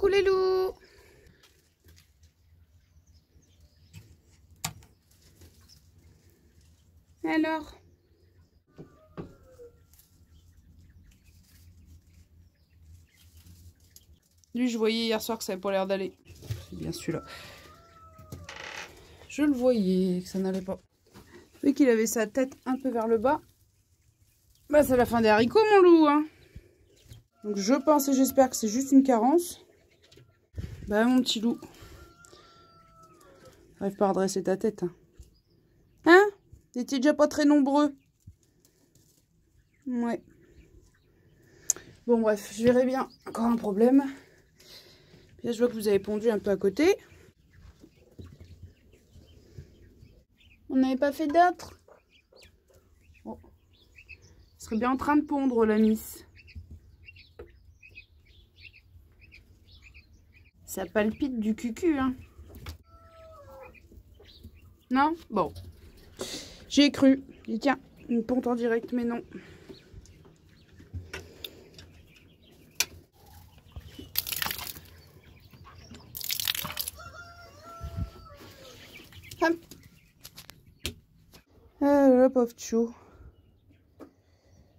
Coucou les loups. Alors, lui je voyais hier soir que ça n'avait pas l'air d'aller. C'est bien celui-là. Je le voyais que ça n'allait pas. Vu qu'il avait sa tête un peu vers le bas. Bah c'est la fin des haricots mon loup hein. Donc je pense et j'espère que c'est juste une carence. Bah mon petit loup. T'arrives pas à redresser ta tête. Hein? T'étais déjà pas très nombreux. Ouais. Bon bref, je verrai bien. Encore un problème. Puis là je vois que vous avez pondu un peu à côté. On n'avait pas fait d'autres. Oh. Il serait bien en train de pondre la miss. Ça palpite du cucu, hein. Non? Bon. J'ai cru. J'ai dit, tiens, une ponte en direct, mais non. Hop. Ah là, pauvre chou.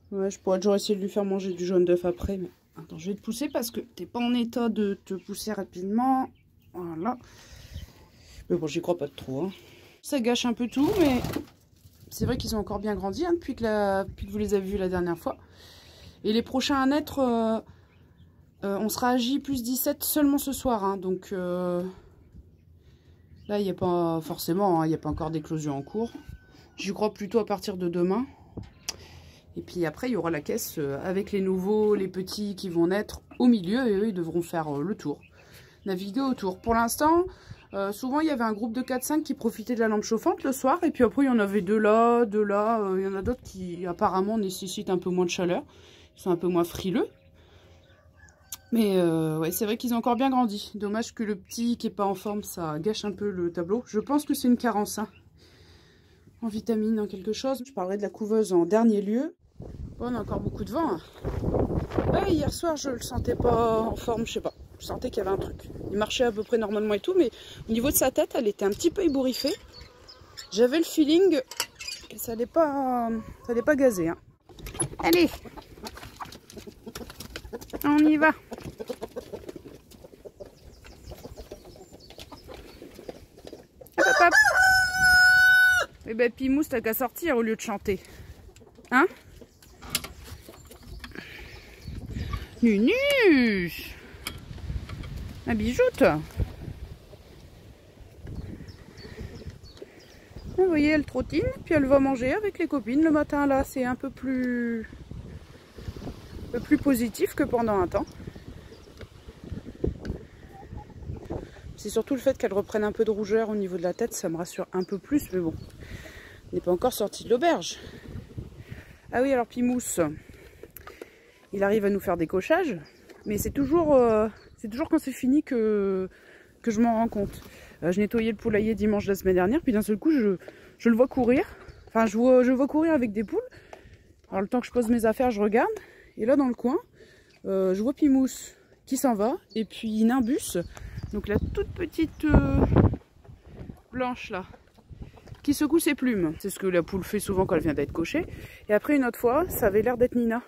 Ouais, je pourrais toujours essayer de lui faire manger du jaune d'œuf après, mais... Attends, je vais te pousser parce que t'es pas en état de te pousser rapidement. Voilà. Mais bon, j'y crois pas de trop. Hein. Ça gâche un peu tout, mais c'est vrai qu'ils ont encore bien grandi hein, depuis que vous les avez vus la dernière fois. Et les prochains à naître, on sera à J+17 seulement ce soir. Hein, donc là, il n'y a pas forcément, il n'y a pas encore d'éclosion en cours. J'y crois plutôt à partir de demain. Et puis après, il y aura la caisse avec les nouveaux, les petits qui vont naître au milieu. Et eux, ils devront faire le tour. Naviguer autour. Pour l'instant, souvent, il y avait un groupe de 4-5 qui profitaient de la lampe chauffante le soir. Et puis après, il y en avait deux là. Il y en a d'autres qui, apparemment, nécessitent un peu moins de chaleur. Ils sont un peu moins frileux. Mais ouais, c'est vrai qu'ils ont encore bien grandi. Dommage que le petit qui n'est pas en forme, ça gâche un peu le tableau. Je pense que c'est une carence. Hein. En vitamine, en quelque chose. Je parlerai de la couveuse en dernier lieu. Bon, on a encore beaucoup de vent. Hein. Ouais, hier soir, je le sentais pas en forme, je sais pas. Je sentais qu'il y avait un truc. Il marchait à peu près normalement et tout, mais au niveau de sa tête, elle était un petit peu ébouriffée. J'avais le feeling que ça allait pas gazer. Hein. Allez, on y va. Hop, hop, hop. Eh ben, Pimousse, t'as qu'à sortir au lieu de chanter. Hein? Nunus! Ma bijoute! Vous voyez, elle trottine, puis elle va manger avec les copines le matin. Là, c'est un peu plus positif que pendant un temps. C'est surtout le fait qu'elle reprenne un peu de rougeur au niveau de la tête, ça me rassure un peu plus, mais bon, elle n'est pas encore sortie de l'auberge. Ah oui, alors Pimousse, il arrive à nous faire des cochages, mais c'est toujours quand c'est fini que je m'en rends compte. Je nettoyais le poulailler dimanche de la semaine dernière, puis d'un seul coup, je le vois courir. Enfin, je vois courir avec des poules. Alors le temps que je pose mes affaires, je regarde. Et là, dans le coin, je vois Pimousse qui s'en va. Et puis Nimbus, donc la toute petite blanche là, qui secoue ses plumes. C'est ce que la poule fait souvent quand elle vient d'être cochée. Et après, une autre fois, ça avait l'air d'être Nina.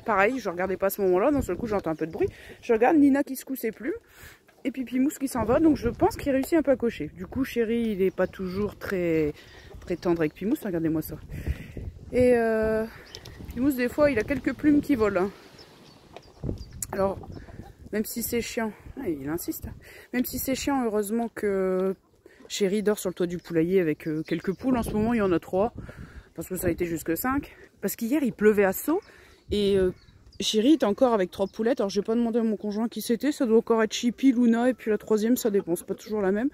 Pareil, je regardais pas à ce moment-là, d'un seul coup j'entends un peu de bruit. Je regarde Nina qui secoue ses plumes. Et puis Pimousse qui s'en va, donc je pense qu'il réussit un peu à cocher. Du coup, Chéri, il n'est pas toujours très tendre avec Pimousse, regardez-moi ça. Et Pimousse, des fois, il a quelques plumes qui volent. Hein. Alors, même si c'est chiant, il insiste, même si c'est chiant, heureusement que Chéri dort sur le toit du poulailler avec quelques poules. En ce moment, il y en a 3, parce que ça a été jusque 5. Parce qu'hier, il pleuvait à seau, et Chéri est encore avec 3 poulettes. Alors, je n'ai pas demandé à mon conjoint qui c'était, ça doit encore être Chippy, Luna, et puis la troisième, ça dépend, c'est pas toujours la même.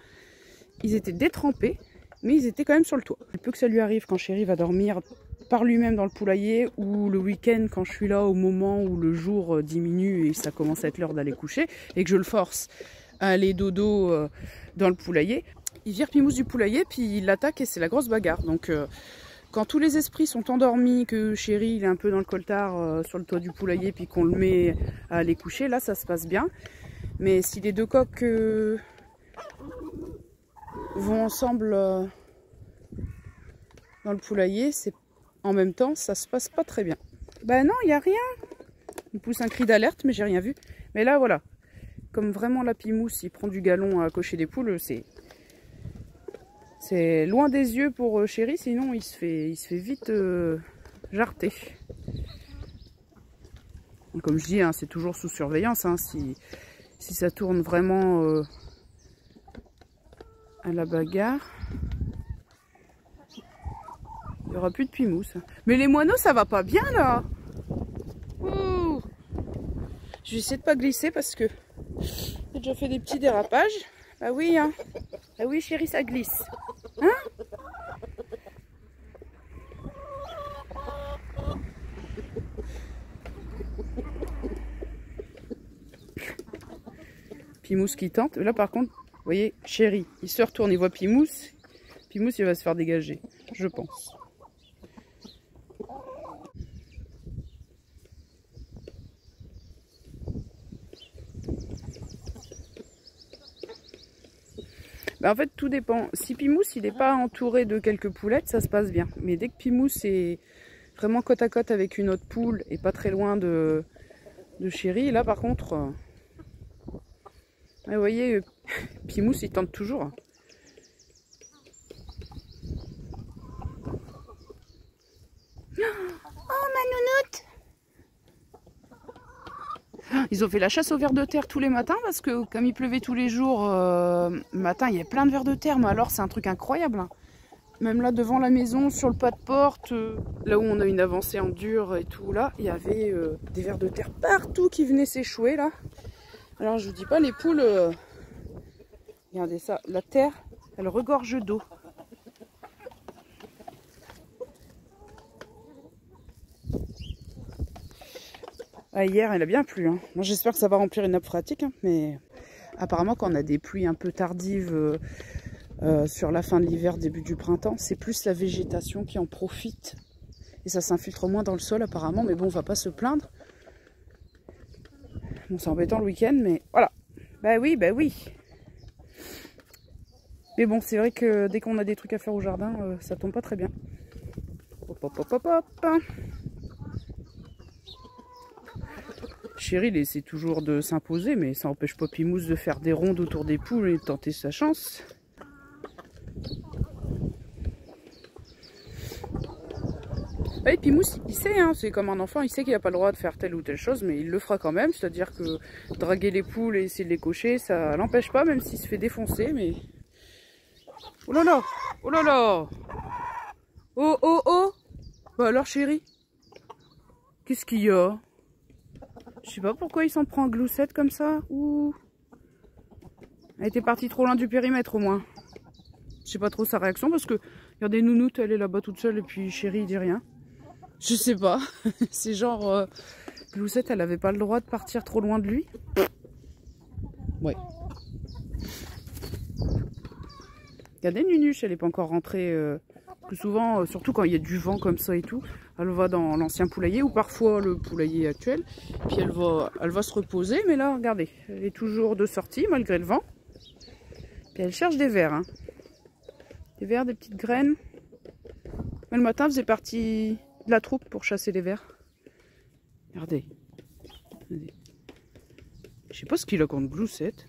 Ils étaient détrempés, mais ils étaient quand même sur le toit. Il peut que ça lui arrive quand Chéri va dormir par lui-même dans le poulailler, ou le week-end quand je suis là au moment où le jour diminue et ça commence à être l'heure d'aller coucher, et que je le force à aller dodo dans le poulailler. Il vire Pimousse du poulailler, puis il l'attaque et c'est la grosse bagarre. Donc quand tous les esprits sont endormis, que Chéri il est un peu dans le coltard sur le toit du poulailler, puis qu'on le met à aller coucher, là ça se passe bien. Mais si les deux coqs vont ensemble dans le poulailler, c'est en même temps, ça se passe pas très bien. Bah non, il n'y a rien. Il pousse un cri d'alerte, mais j'ai rien vu. Mais là, voilà. Comme vraiment la Pimousse, il prend du galon à cocher des poules, c'est loin des yeux pour Chéri, sinon il se fait vite jarter. Comme je dis, hein, c'est toujours sous surveillance. Hein, si ça tourne vraiment à la bagarre, il n'y aura plus de Pimousse. Mais les moineaux, ça va pas bien là. Ouh. Je vais essayer de pas glisser parce que j'ai déjà fait des petits dérapages. Ah oui, hein. Ah oui, Chéri, ça glisse. Hein? Pimousse qui tente. Là, par contre, vous voyez, Chéri, il se retourne, il voit Pimousse. Pimousse, il va se faire dégager, je pense. Bah en fait, tout dépend. Si Pimousse, il n'est pas entouré de quelques poulettes, ça se passe bien. Mais dès que Pimousse est vraiment côte à côte avec une autre poule et pas très loin de Chéri, là, par contre... vous voyez, Pimousse, il tente toujours. Oh, ma nounoute! Ils ont fait la chasse aux vers de terre tous les matins parce que comme il pleuvait tous les jours, le matin, il y a plein de vers de terre. Mais alors, c'est un truc incroyable. Hein. Même là, devant la maison, sur le pas de porte, là où on a une avancée en dur et tout, là, il y avait des vers de terre partout qui venaient s'échouer, là. Alors, je vous dis pas, les poules... regardez ça, la terre, elle regorge d'eau. Ah, hier, elle a bien plu. Hein. Moi, j'espère que ça va remplir une nappe phréatique. Hein, mais apparemment, quand on a des pluies un peu tardives sur la fin de l'hiver, début du printemps, c'est plus la végétation qui en profite. Et ça s'infiltre moins dans le sol, apparemment. Mais bon, on va pas se plaindre. Bon, c'est embêtant le week-end, mais voilà. Bah oui, bah oui. Mais bon, c'est vrai que dès qu'on a des trucs à faire au jardin, ça tombe pas très bien. Hop, hop, hop, hop, hop. Chéri, il essaie toujours de s'imposer, mais ça n'empêche pas Pimousse de faire des rondes autour des poules et de tenter sa chance. Oui, Pimousse, il sait, hein, c'est comme un enfant, il sait qu'il n'a pas le droit de faire telle ou telle chose, mais il le fera quand même. C'est-à-dire que draguer les poules et essayer de les cocher, ça l'empêche pas, même s'il se fait défoncer, mais... Oh là là! Oh là là! Oh, oh, oh! Bah alors, Chéri, qu'est-ce qu'il y a? Je sais pas pourquoi il s'en prend Gloussette comme ça. Ouh. Elle était partie trop loin du périmètre au moins. Je sais pas trop sa réaction parce que regardez, Nounoute, elle est là-bas toute seule et puis Chéri il dit rien. Je sais pas. C'est genre Gloussette, elle avait pas le droit de partir trop loin de lui. Ouais. Regardez Nunuche, elle est pas encore rentrée. Plus souvent, surtout quand il y a du vent comme ça et tout, elle va dans l'ancien poulailler ou parfois le poulailler actuel. Puis elle va se reposer. Mais là, regardez, elle est toujours de sortie malgré le vent. Puis elle cherche des vers. Hein. Des vers, des petites graines. Mais le matin, elle faisait partie de la troupe pour chasser les vers. Regardez. Regardez. Je sais pas ce qu'il a contre Gloussette.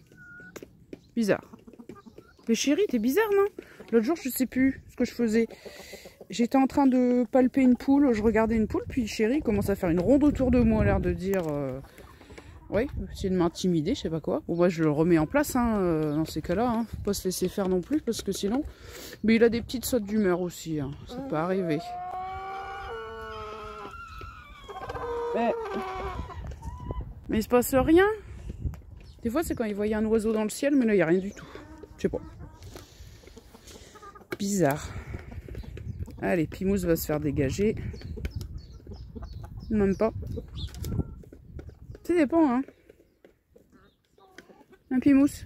Bizarre. Mais Chéri, t'es bizarre, non? L'autre jour, je sais plus ce que je faisais. J'étais en train de palper une poule, je regardais une poule, puis Chéri commence à faire une ronde autour de moi, l'air de dire... oui, essayer de m'intimider, je sais pas quoi. Bon, moi, je le remets en place, hein, dans ces cas-là. Hein. Faut pas se laisser faire non plus, parce que sinon... Mais il a des petites sautes d'humeur aussi, hein. Ça peut arriver. Mais il se passe rien. Des fois, c'est quand il voyait un oiseau dans le ciel, mais là, il n'y a rien du tout. Je sais pas. Bizarre. Allez, Pimousse va se faire dégager. Même pas. Ça dépend, hein. Un Pimousse.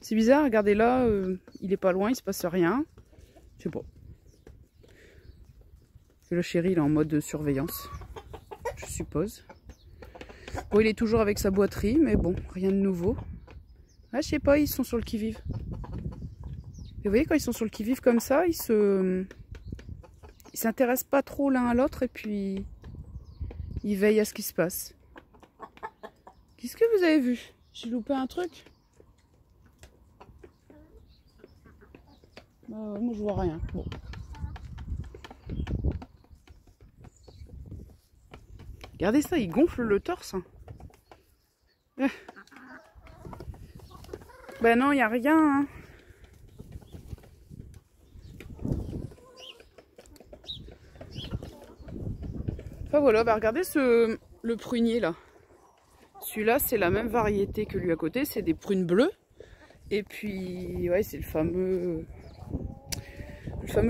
C'est bizarre, regardez là, il est pas loin, il se passe rien. Je sais pas. Et le Chéri, il est en mode surveillance, je suppose. Bon, il est toujours avec sa boiterie, mais bon, rien de nouveau. Ah, je sais pas, ils sont sur le qui-vive. Et vous voyez, quand ils sont sur le qui-vive comme ça, ils s'intéressent pas trop l'un à l'autre et puis ils veillent à ce qui se passe. Qu'est-ce que vous avez vu? J'ai loupé un truc? Bah ouais, moi je vois rien. Bon. Regardez ça, il gonfle le torse. Ben non, il n'y a rien. Hein. Enfin voilà, bah regardez le prunier là. Celui-là, c'est la même variété que lui à côté, c'est des prunes bleues. Et puis, ouais, c'est le fameux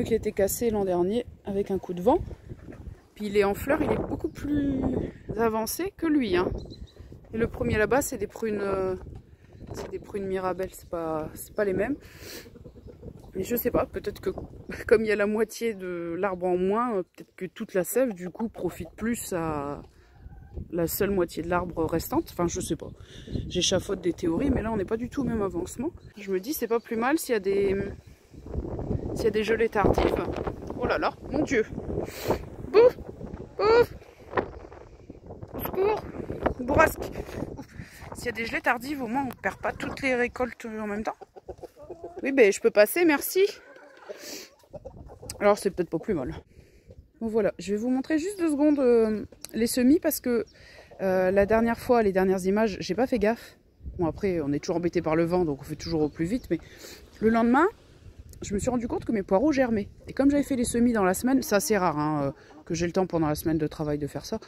qui a été cassé l'an dernier avec un coup de vent. Puis il est en fleurs, il est beaucoup plus avancé que lui. Hein. Et le premier là-bas, c'est des prunes Mirabelle, c'est pas les mêmes. Mais je sais pas, peut-être que comme il y a la moitié de l'arbre en moins, peut-être que toute la sève du coup profite plus à la seule moitié de l'arbre restante. Enfin, je sais pas. J'échafaude des théories, mais là on n'est pas du tout au même avancement. Je me dis, c'est pas plus mal s'il y a des gelées tardives. Oh là là, mon Dieu. Bouf, bouf. Au secours. Bourrasque. S'il y a des gelées tardives, au moins on perd pas toutes les récoltes en même temps. Oui, ben je peux passer, merci. Alors c'est peut-être pas plus mal. Bon voilà, je vais vous montrer juste 2 secondes les semis parce que la dernière fois, les dernières images, j'ai pas fait gaffe. Bon après, on est toujours embêté par le vent, donc on fait toujours au plus vite. Mais le lendemain, je me suis rendu compte que mes poireaux germaient. Et comme j'avais fait les semis dans la semaine, c'est assez rare hein, que j'ai le temps pendant la semaine de travail de faire ça.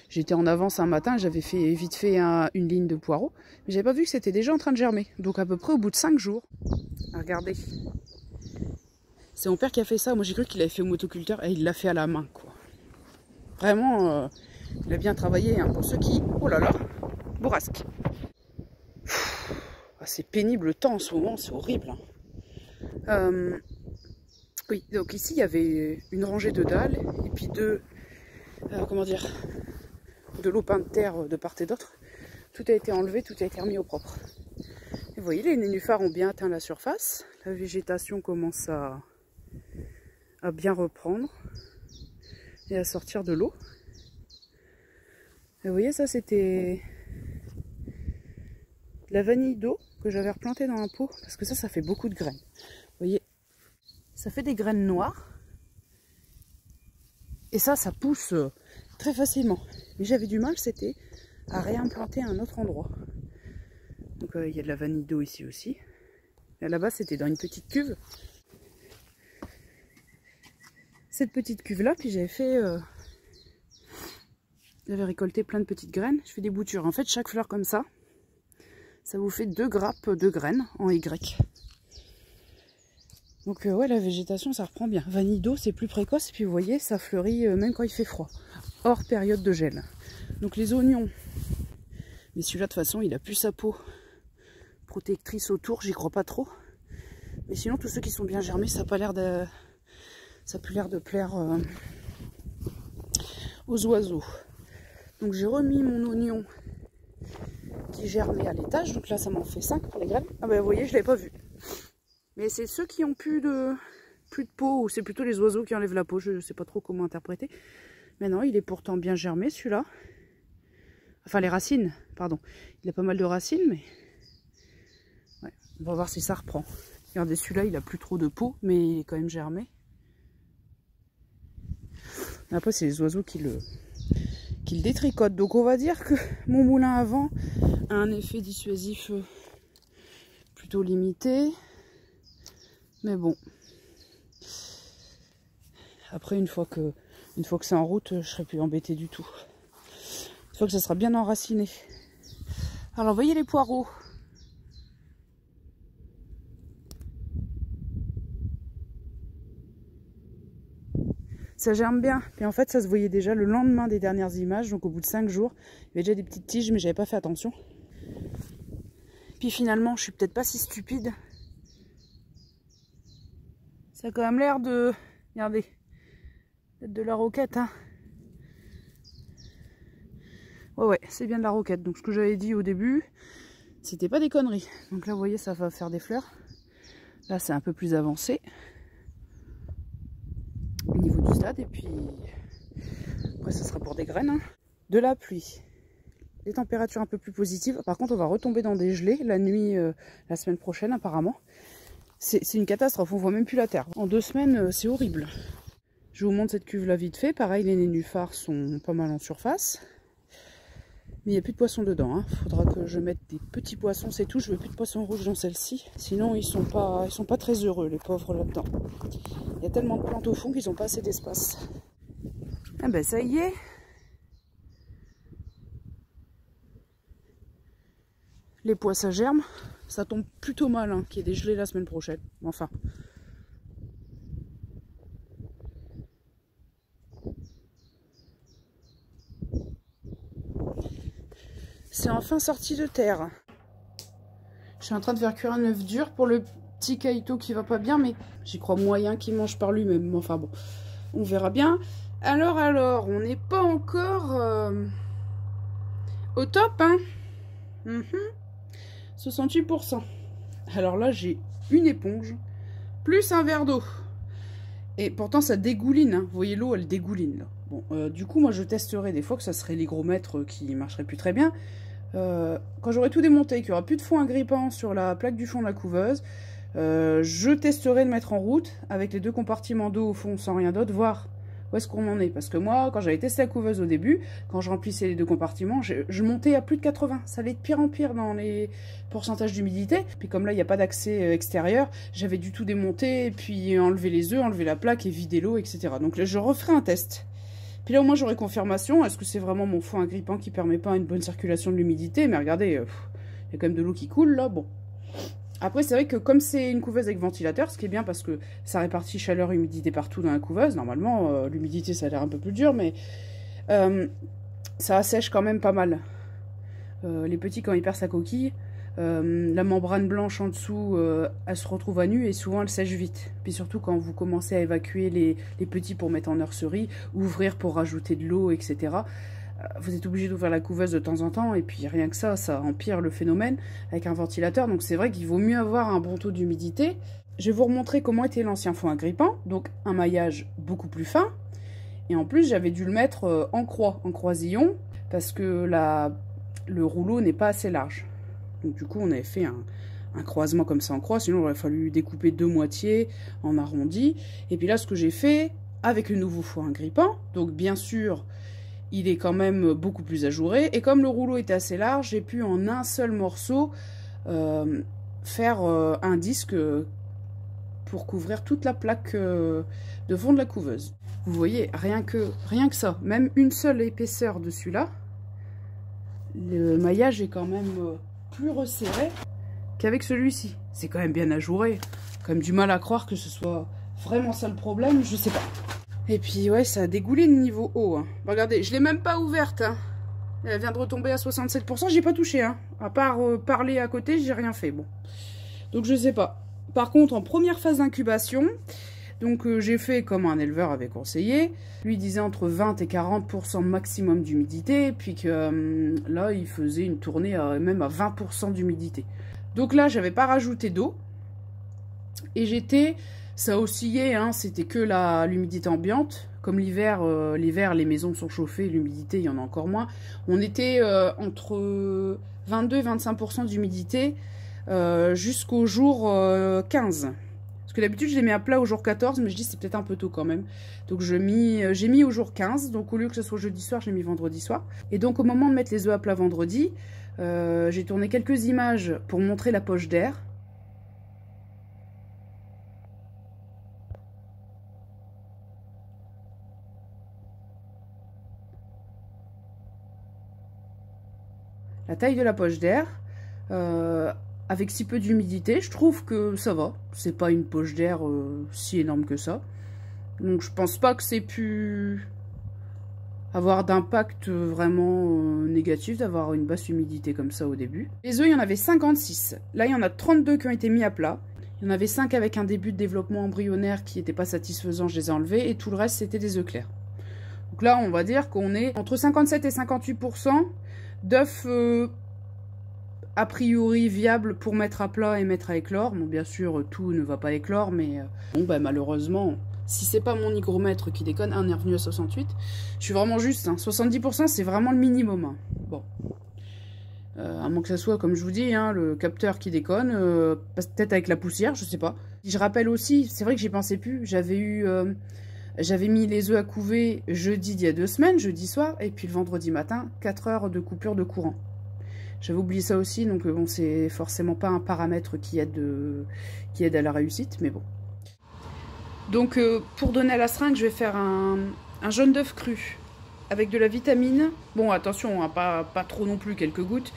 J'étais en avance un matin, j'avais vite fait une ligne de poireaux. Mais j'avais pas vu que c'était déjà en train de germer. Donc à peu près au bout de 5 jours. Regardez. C'est mon père qui a fait ça. Moi j'ai cru qu'il avait fait au motoculteur et il l'a fait à la main. Quoi. Vraiment, il a bien travaillé. Hein, pour ceux qui... Oh là là, bourrasque. C'est pénible le temps en ce moment, c'est horrible. Hein. Oui, donc ici il y avait une rangée de dalles et puis de lopins de terre de part et d'autre. Tout a été enlevé, tout a été remis au propre. Et vous voyez, les nénuphars ont bien atteint la surface. La végétation commence à bien reprendre et à sortir de l'eau. Et vous voyez, ça c'était de la vanille d'eau que j'avais replantée dans un pot parce que ça fait beaucoup de graines. Vous voyez, ça fait des graines noires et ça pousse très facilement. Mais j'avais du mal, c'était à réimplanter à un autre endroit. Donc il y a de la vanille d'eau ici aussi. Là-bas, c'était dans une petite cuve. Cette petite cuve-là, puis j'avais récolté plein de petites graines. Je fais des boutures. En fait, chaque fleur comme ça, ça vous fait 2 grappes de graines en Y. Donc ouais, la végétation, ça reprend bien. Vanille d'eau, c'est plus précoce. Puis vous voyez, ça fleurit même quand il fait froid. Hors période de gel. Donc les oignons. Mais celui-là, de toute façon, il a plus sa peau protectrice autour. J'y crois pas trop. Mais sinon, tous ceux qui sont bien germés, ça n'a pas l'air de... Ça a plus l'air de plaire aux oiseaux. Donc j'ai remis mon oignon qui germait à l'étage. Donc là, ça m'en fait 5 pour les graines. Ah ben vous voyez, je ne l'avais pas vu. Mais c'est ceux qui ont plus de peau, ou c'est plutôt les oiseaux qui enlèvent la peau. Je ne sais pas trop comment interpréter. Mais non, il est pourtant bien germé celui-là. Enfin les racines, pardon. Il a pas mal de racines, mais... Ouais, on va voir si ça reprend. Regardez, celui-là, il a plus trop de peau, mais il est quand même germé. Après, c'est les oiseaux qui le détricotent. Donc, on va dire que mon moulin à vent a un effet dissuasif plutôt limité. Mais bon. Après, une fois que c'est en route, je serai plus embêtée du tout. Une fois que ça sera bien enraciné. Alors, voyez les poireaux. Ça germe bien. Et en fait, ça se voyait déjà le lendemain des dernières images. Donc au bout de 5 jours, il y avait déjà des petites tiges, mais j'avais pas fait attention. Puis finalement, je suis peut-être pas si stupide. Ça a quand même l'air de... Regardez. Peut-être de la roquette, hein. Ouais, c'est bien de la roquette. Donc ce que j'avais dit au début, c'était pas des conneries. Donc là, vous voyez, ça va faire des fleurs. Là, c'est un peu plus avancé au niveau du stade. Et puis, après, ça sera pour des graines. Hein. De la pluie. Des températures un peu plus positives. Par contre, on va retomber dans des gelées la nuit, la semaine prochaine, apparemment. C'est une catastrophe. On voit même plus la terre. En 2 semaines, c'est horrible. Je vous montre cette cuve-là vite fait. Pareil, les nénuphars sont pas mal en surface. Mais il n'y a plus de poissons dedans. Il faudra que je mette des petits poissons, c'est tout. Je veux plus de poissons rouges dans celle-ci. Sinon, ils sont pas très heureux, les pauvres, là-dedans. Il y a tellement de plantes au fond qu'ils n'ont pas assez d'espace. Ah ben ça y est. Les pois, ça germe. Ça tombe plutôt mal hein, qu'il y ait des gelées la semaine prochaine. Enfin. C'est enfin sorti de terre. Je suis en train de faire cuire un œuf dur pour le petit Kaito qui va pas bien, mais j'y crois moyen qu'il mange par lui-même. Enfin bon, on verra bien. Alors, on n'est pas encore au top, hein. 68%. Alors là, j'ai une éponge, plus un verre d'eau. Et pourtant, ça dégouline. Hein. Vous voyez, l'eau, elle dégouline. Là. Bon, du coup, moi, je testerai des fois que ça serait l'hygromètre qui marcherait plus très bien. Quand j'aurai tout démonté, qu'il n'y aura plus de fond agrippant sur la plaque du fond de la couveuse, je testerai de mettre en route avec les 2 compartiments d'eau au fond sans rien d'autre, voir où est-ce qu'on en est. Parce que moi, quand j'avais testé la couveuse au début, quand je remplissais les 2 compartiments, je montais à plus de 80. Ça allait de pire en pire dans les pourcentages d'humidité. Puis comme là, il n'y a pas d'accès extérieur, j'avais du tout démonté, et puis enlever les œufs, enlever la plaque et vider l'eau, etc. Donc là, je referai un test. Puis là, au moins, j'aurai confirmation. Est-ce que c'est vraiment mon fond agrippant qui permet pas une bonne circulation de l'humidité? Mais regardez, il y a quand même de l'eau qui coule, là. Bon. Après, c'est vrai que comme c'est une couveuse avec ventilateur, ce qui est bien parce que ça répartit chaleur et humidité partout dans la couveuse. Normalement, l'humidité, ça a l'air un peu plus dur, mais ça assèche quand même pas mal. Les petits, quand ils perdent sa coquille, la membrane blanche en dessous, elle se retrouve à nu et souvent elle sèche vite. Puis surtout quand vous commencez à évacuer les petits pour mettre en nurserie, ouvrir pour rajouter de l'eau, etc. Vous êtes obligé d'ouvrir la couveuse de temps en temps et puis rien que ça empire le phénomène avec un ventilateur. Donc c'est vrai qu'il vaut mieux avoir un bon taux d'humidité. Je vais vous remontrer comment était l'ancien fond agrippant. Donc un maillage beaucoup plus fin. Et en plus j'avais dû le mettre en croix, en croisillon, parce que le rouleau n'est pas assez large. Donc du coup, on avait fait un croisement comme ça en croix, sinon il aurait fallu découper 2 moitiés en arrondi. Et puis là, ce que j'ai fait avec le nouveau fond agrippant, donc bien sûr, il est quand même beaucoup plus ajouré. Et comme le rouleau était assez large, j'ai pu en un seul morceau faire un disque pour couvrir toute la plaque de fond de la couveuse. Vous voyez, rien que ça, même une seule épaisseur dessus là, le maillage est quand même plus resserré qu'avec celui-ci. C'est quand même bien ajouré. Quand même du mal à croire que ce soit vraiment ça le problème, je sais pas. Et puis ouais, ça a dégouline niveau eau. Hein. Regardez, je l'ai même pas ouverte. Hein. Elle vient de retomber à 67%, j'ai pas touché. Hein. À part parler à côté, j'ai rien fait. Bon. Donc je sais pas. Par contre, en première phase d'incubation, donc j'ai fait comme un éleveur avait conseillé. Lui disait entre 20 et 40% maximum d'humidité, puis que là il faisait une tournée même à 20% d'humidité. Donc là j'avais pas rajouté d'eau et ça oscillait, hein, c'était que l'humidité ambiante. Comme l'hiver, les maisons sont chauffées, l'humidité il y en a encore moins. On était entre 22 et 25% d'humidité jusqu'au jour 15. Parce que d'habitude, je les mets à plat au jour 14, mais je dis c'est peut-être un peu tôt quand même. Donc j'ai mis au jour 15, donc au lieu que ce soit jeudi soir, j'ai mis vendredi soir. Et donc au moment de mettre les œufs à plat vendredi, j'ai tourné quelques images pour montrer la poche d'air. La taille de la poche d'air. Avec si peu d'humidité, je trouve que ça va. C'est pas une poche d'air si énorme que ça. Donc je pense pas que c'est pu avoir d'impact vraiment négatif d'avoir une basse humidité comme ça au début. Les œufs, il y en avait 56. Là, il y en a 32 qui ont été mis à plat. Il y en avait 5 avec un début de développement embryonnaire qui n'était pas satisfaisant, je les ai enlevés. Et tout le reste, c'était des œufs clairs. Donc là, on va dire qu'on est entre 57 et 58% d'œufs a priori viables pour mettre à plat et mettre à éclore. Bon, bien sûr, tout ne va pas éclore, mais bon, bah, malheureusement, si c'est pas mon hygromètre qui déconne, on est revenu à 68. Je suis vraiment juste, hein, 70% c'est vraiment le minimum. Hein. Bon. À moins que ça soit, comme je vous dis, hein, le capteur qui déconne, peut-être avec la poussière, je sais pas. Je rappelle aussi, c'est vrai que j'y pensais plus, j'avais mis les œufs à couver jeudi d'il y a 2 semaines, jeudi soir, et puis le vendredi matin, 4 heures de coupure de courant. J'avais oublié ça aussi, donc bon, c'est forcément pas un paramètre qui aide à la réussite, mais bon. Donc pour donner à la seringue, je vais faire un jaune d'œuf cru avec de la vitamine. Bon, attention, hein, pas trop non plus, quelques gouttes.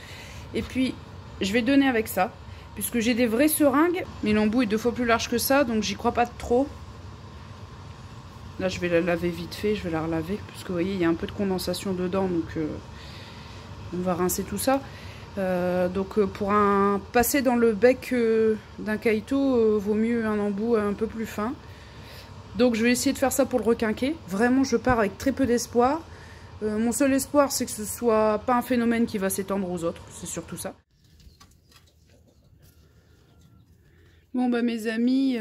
Et puis, je vais donner avec ça, puisque j'ai des vraies seringues, mais l'embout est 2 fois plus large que ça, donc j'y crois pas trop. Là, je vais la laver vite fait, je vais la relaver, puisque vous voyez, il y a un peu de condensation dedans, donc on va rincer tout ça. Donc pour passer dans le bec d'un caïto, vaut mieux un embout un peu plus fin. Donc je vais essayer de faire ça pour le requinquer. Vraiment, je pars avec très peu d'espoir. Mon seul espoir, c'est que ce soit pas un phénomène qui va s'étendre aux autres. C'est surtout ça. Bon bah mes amis,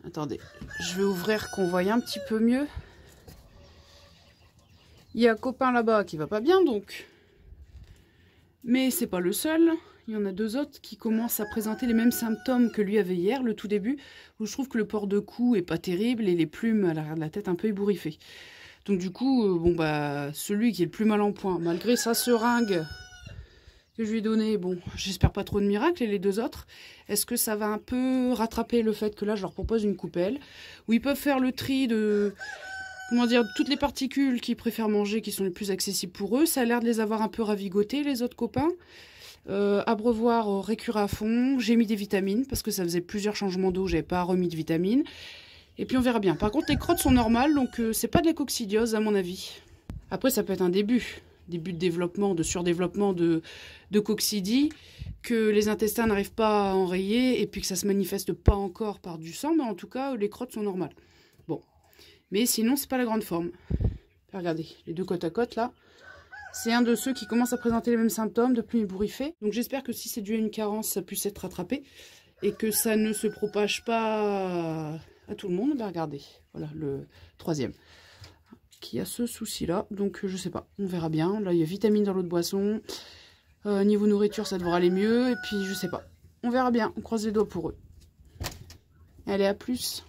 attendez, je vais ouvrir qu'on voie un petit peu mieux. Il y a un copain là-bas qui va pas bien donc. Mais c'est pas le seul. Il y en a 2 autres qui commencent à présenter les mêmes symptômes que lui avait hier, le tout début, où je trouve que le port de cou est pas terrible et les plumes à l'arrière de la tête un peu ébouriffées. Donc du coup, bon bah celui qui est le plus mal en point, malgré sa seringue que je lui ai donnée, bon, j'espère pas trop de miracles. Et les 2 autres, est-ce que ça va un peu rattraper le fait que là je leur propose une coupelle où ils peuvent faire le tri de, comment dire, toutes les particules qu'ils préfèrent manger, qui sont les plus accessibles pour eux. Ça a l'air de les avoir un peu ravigotés, les autres copains. Abreuvoir récuré à fond. J'ai mis des vitamines parce que ça faisait plusieurs changements d'eau, j'avais pas remis de vitamines. Et puis on verra bien. Par contre, les crottes sont normales, donc c'est pas de la coccidiose à mon avis. Après, ça peut être un début de développement, de surdéveloppement de coccidie, que les intestins n'arrivent pas à enrayer et puis que ça se manifeste pas encore par du sang, mais en tout cas, les crottes sont normales. Bon. Mais sinon, c'est pas la grande forme. Regardez, les 2 côte à côte là. C'est un de ceux qui commence à présenter les mêmes symptômes, de plumes ébouriffées. Donc j'espère que si c'est dû à une carence, ça puisse être rattrapé. Et que ça ne se propage pas à tout le monde. Ben regardez, voilà le 3e. Qui a ce souci-là. Donc je sais pas, on verra bien. Là il y a vitamine dans l'eau de boisson. Niveau nourriture, ça devrait aller mieux. Et puis je sais pas. On verra bien, on croise les doigts pour eux. Allez, à plus.